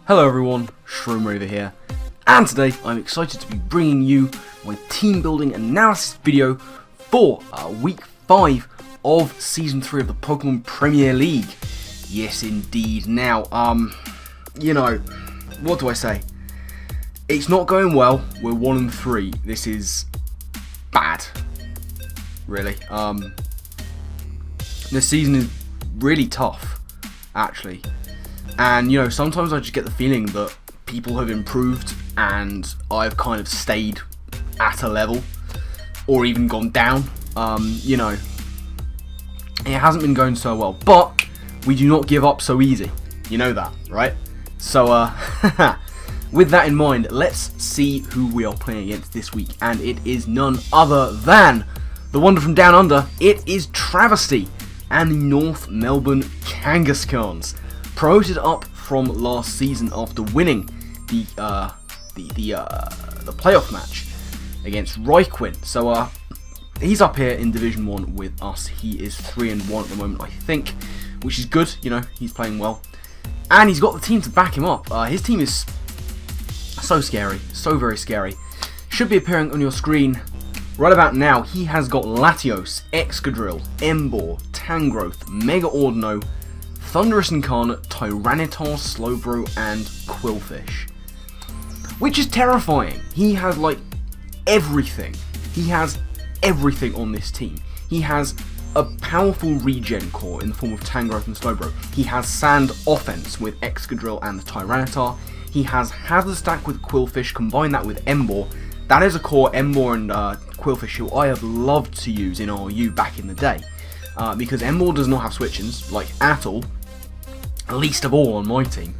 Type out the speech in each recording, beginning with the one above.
Hello everyone, Shroomraver here, and today I'm excited to be bringing you my team building analysis video for week 5 of season 3 of the Pokemon Premier League. Yes indeed. Now, what do I say? It's not going well. We're 1-3. This is bad. Really. This season is really tough, actually. And, sometimes I just get the feeling that people have improved and I've kind of stayed at a level or even gone down. It hasn't been going so well, but we do not give up so easy. You know that, right? So, with that in mind, let's see who we are playing against this week. And it is none other than the wonder from down under. It is Travistey and the North Melbourne Kangaskhans, promoted up from last season after winning the playoff match against Raikwin. So he's up here in Division 1 with us. He is 3-1 at the moment, I think, which is good. He's playing well, and he's got the team to back him up. His team is so scary, so very scary. Should be appearing on your screen right about now. He has got Latios, Excadrill, Emboar, Tangrowth, Mega-Ordino, Thundurus Incarnate, Tyranitar, Slowbro, and Qwilfish. Which is terrifying. He has, everything. He has everything on this team. He has a powerful regen core in the form of Tangrowth and Slowbro. He has Sand offense with Excadrill and the Tyranitar. He has Hazard Stack with Qwilfish, combine that with Emboar. That is a core Emboar and Qwilfish who I have loved to use in RU back in the day. Because Emboar does not have switch-ins, at all. Least of all on my team.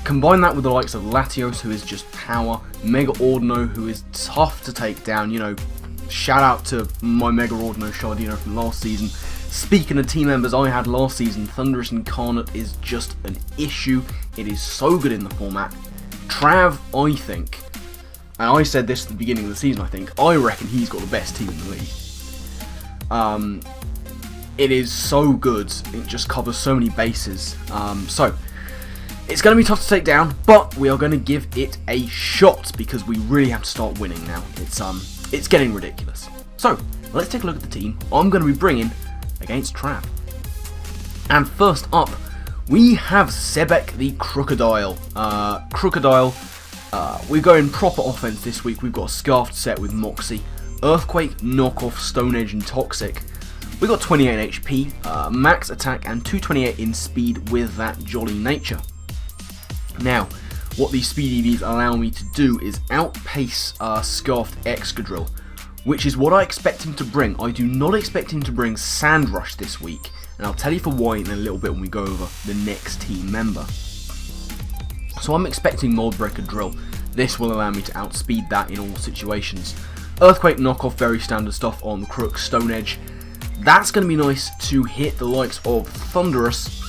Combine that with the likes of Latios, who is just power, Mega-Ordino, who is tough to take down. Shout out to my Mega-Ordino Shardino from last season. Speaking of team members I had last season, Thundurus Incarnate is just an issue. It is so good in the format. Trav, I think, and I said this at the beginning of the season, I reckon he's got the best team in the league. It is so good, it just covers so many bases. So, it's going to be tough to take down, but we are going to give it a shot because we really have to start winning now. It's getting ridiculous. So, let's take a look at the team I'm going to be bringing against Trav. And first up, we have Sebek the Krookodile. Krookodile, we're going proper offense this week. We've got a Scarfed set with Moxie, Earthquake, Knockoff, Stone Edge, and Toxic. We got 28 HP, max attack, and 228 in speed with that Jolly Nature. Now, what these speed EVs allow me to do is outpace Scarfed Excadrill, which is what I expect him to bring. I do not expect him to bring Sand Rush this week, and I'll tell you for why in a little bit when we go over the next team member. So I'm expecting Mold Breaker Drill. This will allow me to outspeed that in all situations. Earthquake, Knockoff, very standard stuff on Crook, Stone Edge. That's going to be nice to hit the likes of Thundurus.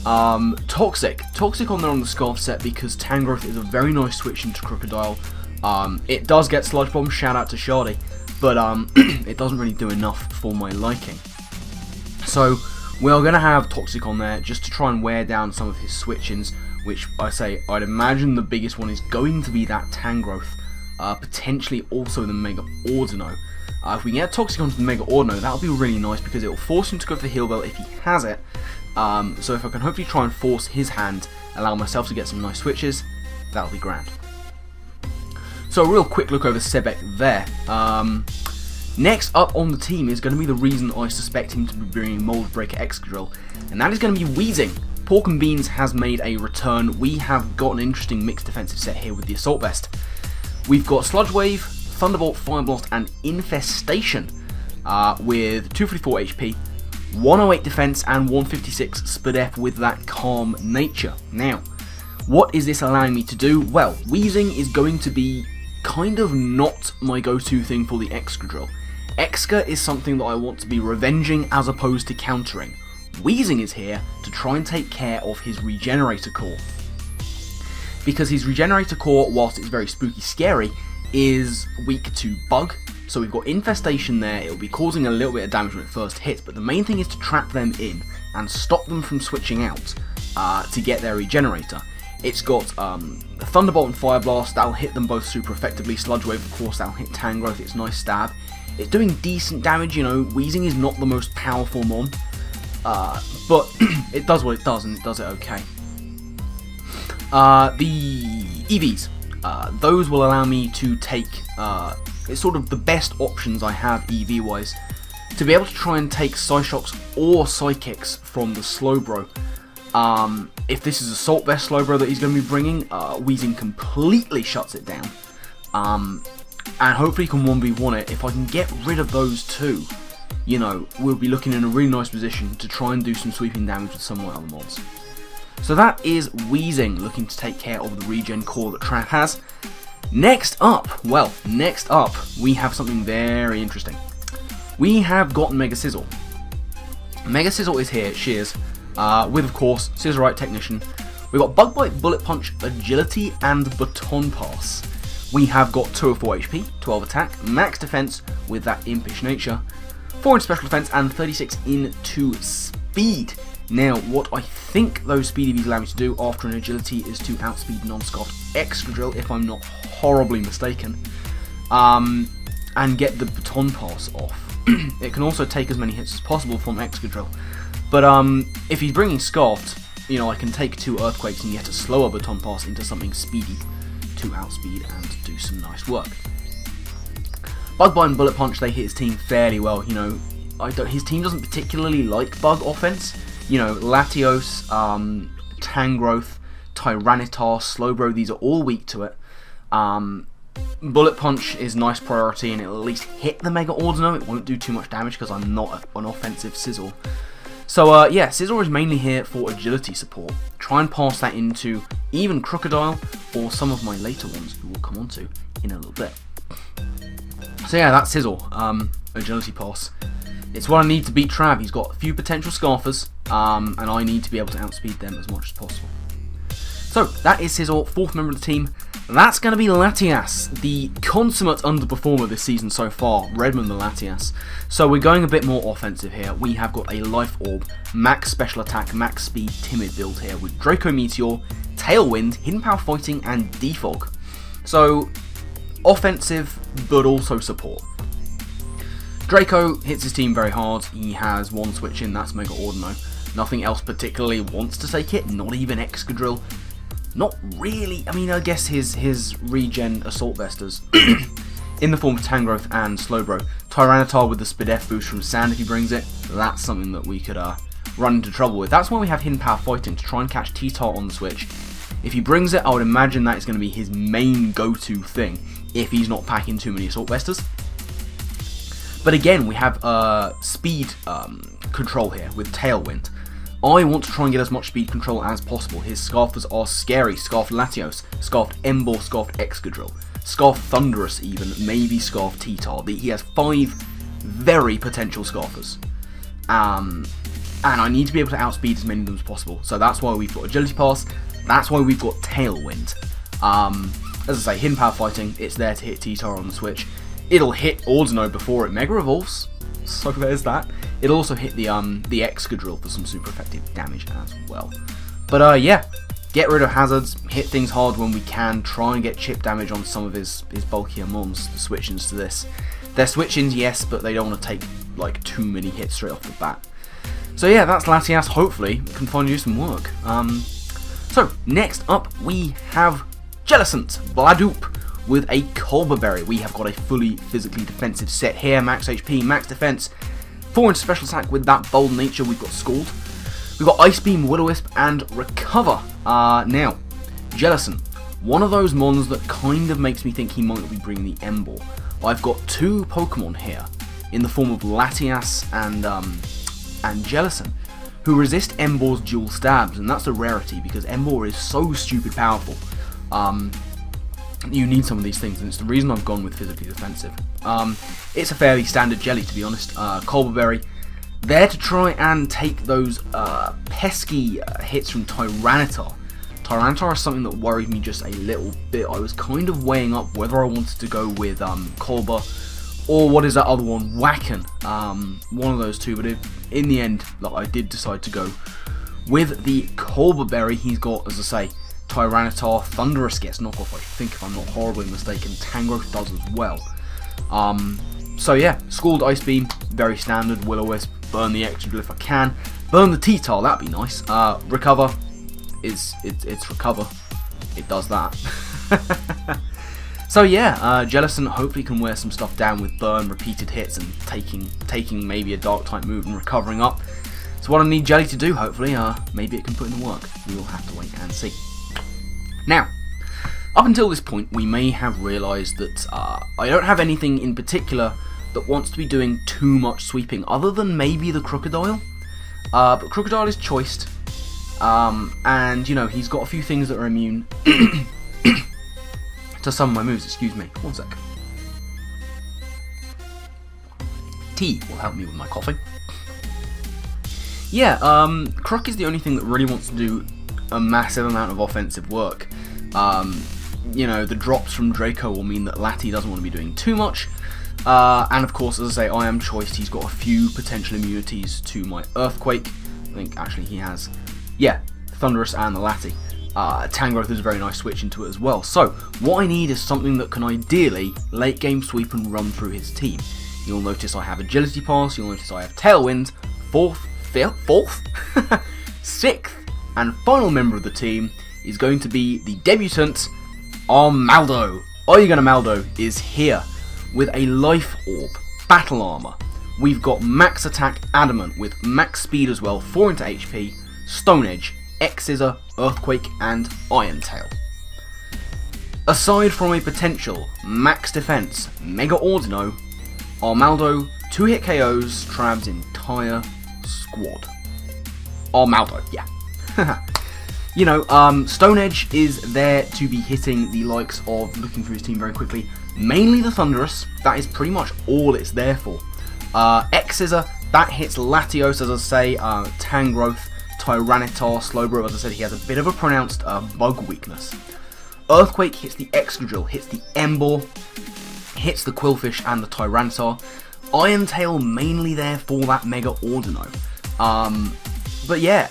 Toxic on there on the Scarf set because Tangrowth is a very nice switch into Krookodile. It does get Sludge Bomb, shout out to Shardy, but it doesn't really do enough for my liking. So we are going to have Toxic on there just to try and wear down some of his switch-ins, which I'd imagine the biggest one is going to be that Tangrowth, potentially also the Mega-Ordino. If we can get Toxic onto the Mega-Ordino, that'll be really nice because it will force him to go for the Heal Bell if he has it. So if I can hopefully try and force his hand, allow myself to get some nice switches, that'll be grand. So a real quick look over Sebek there. Next up on the team is going to be the reason I suspect him to be bringing Mold Breaker Excadrill, and that is going to be Weezing. Pork and Beans has made a return. We have got an interesting mixed defensive set here with the Assault Vest. We've got Sludge Wave, Thunderbolt, Fire Blast, and Infestation with 244 HP, 108 defense, and 156 SpDef with that Calm Nature. Now, what is this allowing me to do? Well, Weezing is going to be kind of not my go-to thing for the Excadrill. Exca is something that I want to be revenging as opposed to countering. Weezing is here to try and take care of his Regenerator Core. Because his Regenerator Core, whilst it's very spooky scary, is weak to Bug. So we've got Infestation there. It'll be causing a little bit of damage when it first hits, but the main thing is to trap them in and stop them from switching out to get their Regenerator. It's got Thunderbolt and Fire Blast, that'll hit them both super effectively. Sludge Wave, of course, that'll hit Tangrowth, it's a nice stab. It's doing decent damage, you know, Weezing is not the most powerful mon, but it does what it does, and it does it okay. The EVs, those will allow me to take, it's sort of the best options I have EV-wise, to be able to try and take Psyshocks or Psychics from the Slowbro. If this is Assault Vest Slowbro that he's going to be bringing, Weezing completely shuts it down. And hopefully he can 1v1 it. If I can get rid of those two, you know, we'll be looking in a really nice position to try and do some sweeping damage with some of my other mobs. So that is Weezing looking to take care of the regen core that Trav has. Next up, we have something very interesting. We have got Mega-Scizor. Mega-Scizor is here, she is, with of course, Scissorite Technician. We've got Bug Bite, Bullet Punch, Agility, and Baton Pass. We have got 204 HP, 12 attack, max defense with that impish nature, 4 in special defense, and 36 into speed. Now, what I think those speed EVs allow me to do after an agility is to outspeed non-scoffed Excadrill, if I'm not horribly mistaken, and get the Baton Pass off. It can also take as many hits as possible from Excadrill, but if he's bringing Scoffed, you know, I can take 2 Earthquakes and get a slower Baton Pass into something speedy to outspeed and do some nice work. Bug Bite and Bullet Punch, they hit his team fairly well. You know, his team doesn't particularly like bug offense. You know, Latios, Tangrowth, Tyranitar, Slowbro, these are all weak to it. Bullet Punch is nice priority and it'll at least hit the Mega Ordino. It won't do too much damage because I'm not an offensive Scizor. So yeah, Scizor is mainly here for agility support. Try and pass that into even Krookodile or some of my later ones who we'll come on to in a little bit. So yeah, that's Scizor, agility pass. It's what I need to beat Trav. He's got a few potential Scarfers, and I need to be able to outspeed them as much as possible. So that is Scizor, 4th member of the team. That's going to be Latias, the consummate underperformer this season so far, Redmond the Latias. So we're going a bit more offensive here. We have got a Life Orb, max special attack, max speed, timid build here with Draco Meteor, Tailwind, Hidden Power Fighting, and Defog. So offensive, but also support. Draco hits his team very hard. He has one switch in, that's Mega Ordino. Nothing else particularly wants to take it, not even Excadrill. Not really. I mean, I guess his regen Assault Vestas in the form of Tangrowth and Slowbro. Tyranitar with the Spidef boost from Sand if he brings it. That's something that we could run into trouble with. That's why we have Hidden Power Fighting, to try and catch Titos on the switch. If he brings it, I would imagine that is going to be his main go-to thing if he's not packing too many Assault Vestas. But again, we have speed control here with Tailwind. I want to try and get as much speed control as possible. His Scarfers are scary. Scarfed Latios, Scarfed Emboar, Scarfed Excadrill, Scarfed Thunderous even, maybe Scarfed Titos. He has 5 very potential Scarfers. And I need to be able to outspeed as many of them as possible. So that's why we've got Agility Pass. That's why we've got Tailwind. As I say, Hidden Power Fighting, it's there to hit Titos on the switch. It'll hit Ordino before it Mega Evolves. So there's that. It'll also hit the Excadrill for some super effective damage as well. But yeah, get rid of hazards, hit things hard when we can, try and get chip damage on some of his bulkier mons, the switch-ins to this. They're switch-ins, yes, but they don't want to take like too many hits straight off the bat. So yeah, that's Latias. Hopefully can find you some work. So next up we have Jellicent, Bladoop, with a Colbur Berry. We have got a fully physically defensive set here. Max HP, max defense, 4 into special attack with that bold nature. We've got Scald. We've got Ice Beam, Will-O-Wisp, and Recover. Now, Jellicent, one of those mons that kind of makes me think he might be bringing the Emboar. I've got 2 Pokemon here in the form of Latias and Jellicent, who resist Emboar's dual stabs, and that's a rarity because Emboar is so stupid powerful. You need some of these things, and it's the reason I've gone with physically defensive. It's a fairly standard jelly, to be honest. Colbur Berry, there to try and take those pesky hits from Tyranitar. Tyranitar is something that worried me just a little bit. I was kind of weighing up whether I wanted to go with Colbur or what is that other one, Wacken. One of those two, but in the end, I did decide to go with the Colbur Berry. He's got, as I say, Tyranitar, Thundurus gets knockoff, I think, if I'm not horribly mistaken. Tangrowth does as well. So yeah, Scald, Ice Beam, very standard. Will-O-Wisp, burn the Excadrill if I can. Burn the T-Tar, that'd be nice. Recover, it's Recover. It does that. So yeah, Jellicent hopefully can wear some stuff down with burn, repeated hits, and taking maybe a Dark type move and recovering up. So what I need Jelly to do, hopefully, maybe it can put in the work. We will have to wait and see. Now, up until this point, we may have realised that I don't have anything in particular that wants to be doing too much sweeping, other than maybe the Krookodile. But Krookodile is choiced, and you know, he's got a few things that are immune to some of my moves. Excuse me, one sec. Tea will help me with my coughing. Yeah, Croc is the only thing that really wants to do a massive amount of offensive work. You know, the drops from Draco will mean that Lati doesn't want to be doing too much. And of course, as I say, I am choiced. He's got a few potential immunities to my Earthquake. I think actually he has, yeah, Thundurus and the Lati. Tangrowth is a very nice switch into it as well. So what I need is something that can ideally late game sweep and run through his team. You'll notice I have Agility Pass. You'll notice I have Tailwind. Fourth, sixth, and final member of the team is going to be the debutant Armaldo. Maldo is here with a Life Orb, Battle Armor. We've got Max Attack Adamant with Max Speed as well, 4 into HP, Stone Edge, S3W5, Earthquake, and Iron Tail. Aside from a potential Max Defense, Mega Ordino, Armaldo 2-hit KOs Trav's entire squad. Armaldo, yeah. You know, Stone Edge is there to be hitting the likes of, looking through his team very quickly, mainly the Thundurus. That is pretty much all it's there for. S3W5, that hits Latios, as I say, Tangrowth, Tyranitar, Slowbro. As I said, he has a bit of a pronounced bug weakness. Earthquake hits the Excadrill, hits the Emboar, hits the Quillfish and the Tyranitar. Iron Tail mainly there for that Mega Ordino. But yeah,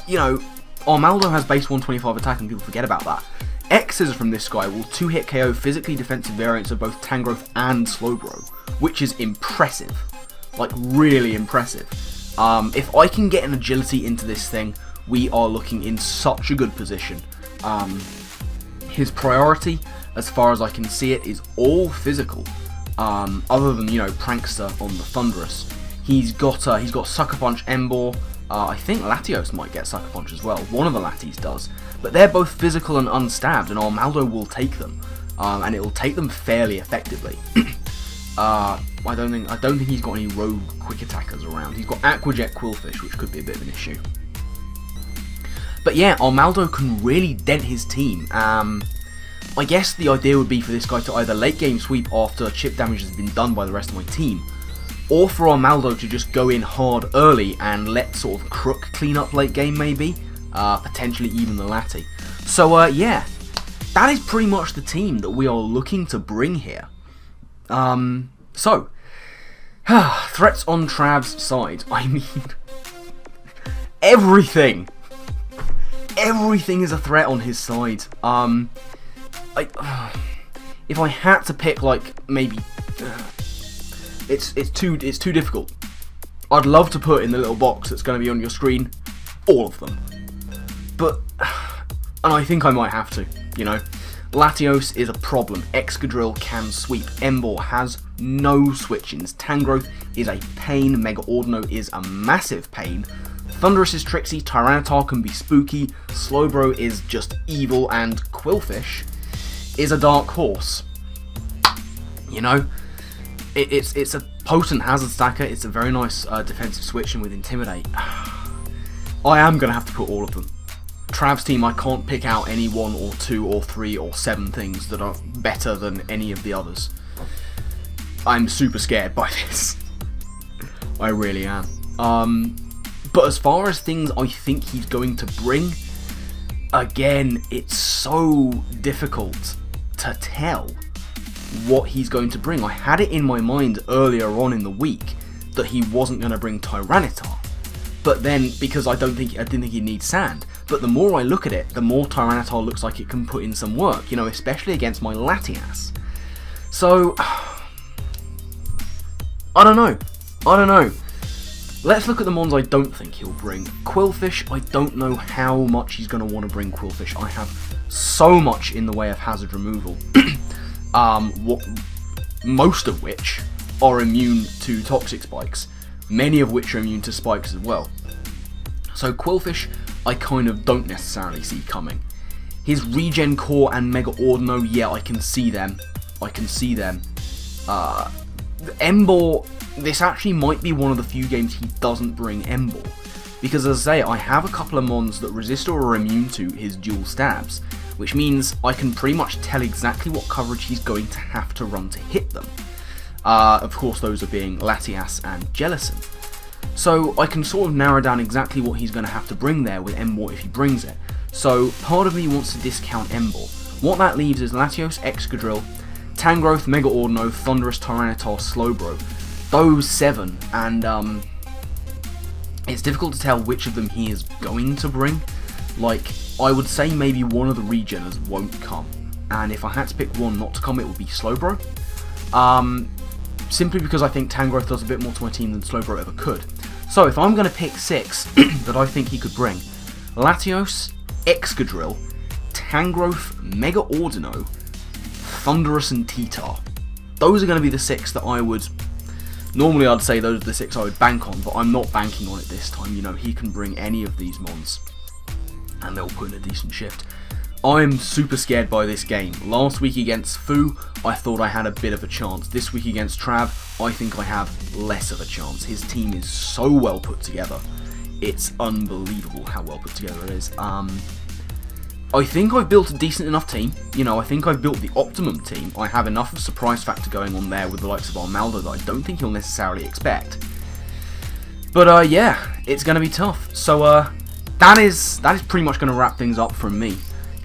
you know, Armaldo has base 125 attack and people forget about that. S3W5 from this guy will 2-hit KO physically defensive variants of both Tangrowth and Slowbro, which is impressive. Like, really impressive. If I can get an agility into this thing, we are looking in such a good position. His priority, as far as I can see it, is all physical. Other than, you know, Prankster on the Thundurus. He's got Sucker Punch, Emboar. I think Latios might get Sucker Punch as well. One of the Latis does. But they're both physical and unstabbed, and Armaldo will take them. And it will take them fairly effectively. I don't think he's got any rogue quick attackers around. He's got Aquajet Quillfish, which could be a bit of an issue. But yeah, Armaldo can really dent his team. I guess the idea would be for this guy to either late game sweep after chip damage has been done by the rest of my team, or for Armaldo to just go in hard early and let sort of Crook clean up late game maybe, potentially even the Lati. So yeah, that is pretty much the team that we are looking to bring here. So, threats on Trav's side. I mean, everything is a threat on his side. If I had to pick, like, maybe, it's too difficult. I'd love to put in the little box that's going to be on your screen all of them, but, and I think I might have to, you know. Latios is a problem. Excadrill can sweep. Emboar has no switch-ins. Tangrowth is a pain. Mega Ordino is a massive pain. Thundurus is tricksy. Tyranitar can be spooky. Slowbro is just evil. And Quillfish is a dark horse. You know, it's a potent hazard stacker. It's a very nice defensive switch in with Intimidate. I am going to have to put all of them. Trav's team, I can't pick out any 1 or 2 or 3 or 7 things that are better than any of the others. I'm super scared by this. I really am. But as far as things I think he's going to bring, again, it's so difficult to tell what he's going to bring. I had it in my mind earlier on in the week that he wasn't going to bring Tyranitar. But then, because I didn't think he needs sand. But the more I look at it, the more Tyranitar looks like it can put in some work, you know, especially against my Latias. So, I don't know. Let's look at the mons I don't think he'll bring. Qwilfish, I don't know how much he's going to want to bring Qwilfish. I have so much in the way of hazard removal. Most of which are immune to toxic spikes. Many of which are immune to spikes as well. So Qwilfish, I kind of don't necessarily see coming. His Regen Core and Mega Ordino, yeah, I can see them. Emboar, this actually might be one of the few games he doesn't bring Emboar. Because as I say, I have a couple of mons that resist or are immune to his dual stabs. Which means I can pretty much tell exactly what coverage he's going to have to run to hit them. Of course, those are being Latias and Jellicent. So I can sort of narrow down exactly what he's going to have to bring there with Emboar if he brings it. So part of me wants to discount Emboar. What that leaves is Latios, Excadrill, Tangrowth, Mega Ordino, Thundurus, Tyranitar, Slowbro. Those 7, and it's difficult to tell which of them he is going to bring. Like, I would say maybe one of the regeners won't come. And if I had to pick one not to come, it would be Slowbro. Simply because I think Tangrowth does a bit more to my team than Slowbro ever could. So if I'm going to pick 6 that I think he could bring, Latios, Excadrill, Tangrowth, Mega Ordino, Thundurus and Titar. Those are going to be the 6 that I would... Normally I'd say those are the 6 I would bank on, but I'm not banking on it this time. You know, he can bring any of these mons, and they'll put in a decent shift. I'm super scared by this game. Last week against Fu, I thought I had a bit of a chance. This week against Trav, I think I have less of a chance. His team is so well put together. It's unbelievable how well put together it is. I think I've built a decent enough team. You know, I think I've built the optimum team. I have enough of surprise factor going on there with the likes of Armaldo that I don't think he'll necessarily expect. But yeah, it's going to be tough. So that is pretty much going to wrap things up from me.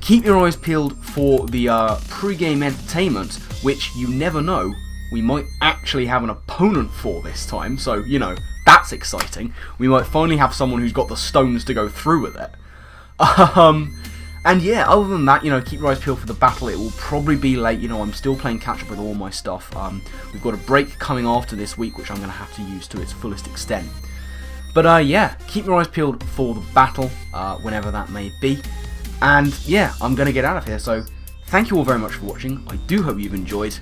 Keep your eyes peeled for the pre-game entertainment, which you never know, we might actually have an opponent for this time, so, you know, that's exciting. We might finally have someone who's got the stones to go through with it. And yeah, other than that, you know, keep your eyes peeled for the battle. It will probably be late, you know, I'm still playing catch up with all my stuff. We've got a break coming after this week, which I'm going to have to use to its fullest extent. But yeah, keep your eyes peeled for the battle, whenever that may be. And yeah, I'm going to get out of here, so thank you all very much for watching. I do hope you've enjoyed.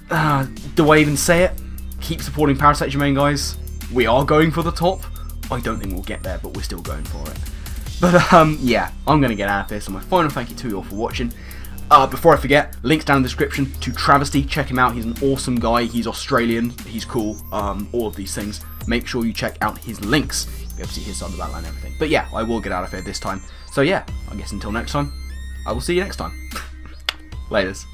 Do I even say it? Keep supporting Parasect Germain, guys. We are going for the top. I don't think we'll get there, but we're still going for it. But yeah, I'm going to get out of here, so my final thank you to you all for watching. Before I forget, links down in the description to Travistey. Check him out, he's an awesome guy, he's Australian, he's cool, all of these things. Make sure you check out his links. You'll be able to see his side of the battle and everything. But yeah, I will get out of here this time. So yeah, I guess until next time, I will see you next time. Laters.